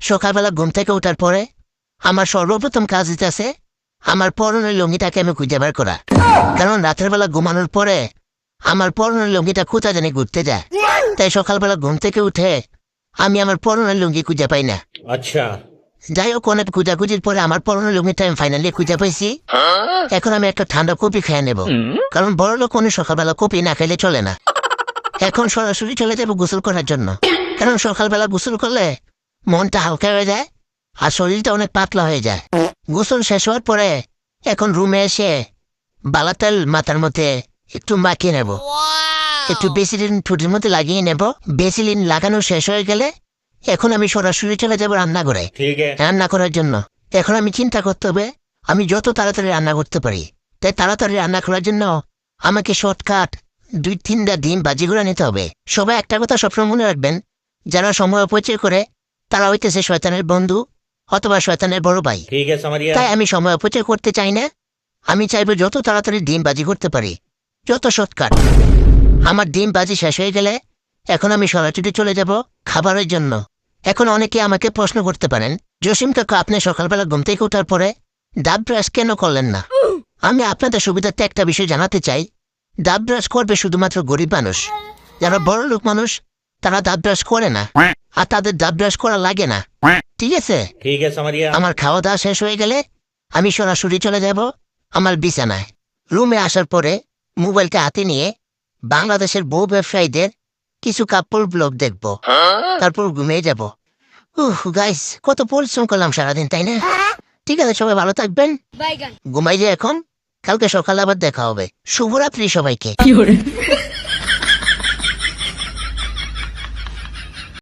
সকালবেলা ঘুম থেকে ওঠার পরে আমার সর্বপ্রথম কাজ দিতেছে আমার পরনের লুঙ্গিটাকে আমি খুঁজে বের করা। কারণ রাতের বেলা ঘুমানোর পরে আমার পরনের লুঙ্গিটা কোথায় জানি ঘুরতে যায়। তাই সকালবেলা ঘুম থেকে উঠে আমি আমার পরনের লুঙ্গি খুঁজে পাই না। আচ্ছা, যাই হোক, অনেক খুঁজাখুঁজির পরে আমার পরনের লুঙ্গিটা আমি ফাইনালি খুঁজে পাইছি। এখন আমি একটা ঠান্ডা কপি খেয়ে নেব, কারণ বড় লোক অনেক সকালবেলা কপি না খেলে চলে না। এখন সরাসরি চলে যাবো গোসল করার জন্য, কারণ সকালবেলা গোসল করলে মনটা হালকা হয়ে যায় আর শরীরটা অনেক পাতলা হয়ে যায়। গোসল শেষ হওয়ার পরে এখন রুমে এসে বালা তেল মাথার মধ্যে একটু মাখিয়ে নেব, একটু বেসিলিন ঠোঁটের মধ্যে লাগিয়ে নেব। বেসিলিন লাগানো শেষ হয়ে গেলে এখন আমি সরাসরি চলে যাবো রান্নাঘরে ঠিক আছে। রান্না করার জন্য। এখন আমি চিন্তা করতে হবে আমি যত তাড়াতাড়ি রান্না করতে পারি। তাই তাড়াতাড়ি রান্না করার জন্য আমাকে শর্টকাট 2-3টা ডিম ভাজি করে নিতে হবে। সবাই একটা কথা সবসময় মনে রাখবেন, যারা সময় অপচয় করে তারা হইতেছে শয়তানের বন্ধু অথবা শয়তানের বড় ভাই। ঠিক আছে সামারিয়া। তাই আমি সময় অপচয় করতে চাই না। আমি চাইবো যত তাড়াতাড়ি ডিম ভাজি করতে পারি, যত শর্টকাট। আমার ডিম ভাজি শেষ হয়ে গেলে এখন আমি সরাসরি চলে যাব খাবারের জন্য। এখন অনেকে আমাকে প্রশ্ন করতে পারেন, জসিম কাকা আপনি সকালবেলা ঘুম থেকে ওঠার পরে দাঁত ব্রাশ কেন করলেন না? আমি আপনাদের সুবিধার্থে একটা বিষয় জানাতে চাই, দাঁত ব্রাশ করবে শুধুমাত্র গরিব মানুষ। যারা বড় লোক মানুষ তারা দাঁত ব্রাশ করে না, আর তাদের দাঁত ব্রাশ করা লাগে না। ঠিক আছে, ঠিক আছে সামারিয়া। আমার খাওয়া দাওয়া শেষ হয়ে গেলে আমি সরাসরি চলে যাব আমার বিছানায়। রুমে আসার পরে মোবাইলটা হাতে নিয়ে বাংলাদেশের বউ ব্যবসায়ীদের কিছু কাপড় ব্লগ দেখব, তারপর ঘুমিয়ে যাব। গাইস, কত পরিশ্রম করলাম সারাদিন, তাই না? ঠিক আছে, সবাই ভালো থাকবেন, ঘুমাই যে এখন। কালকে সকালে আবার দেখা হবে। শুভরাত্রি সবাইকে।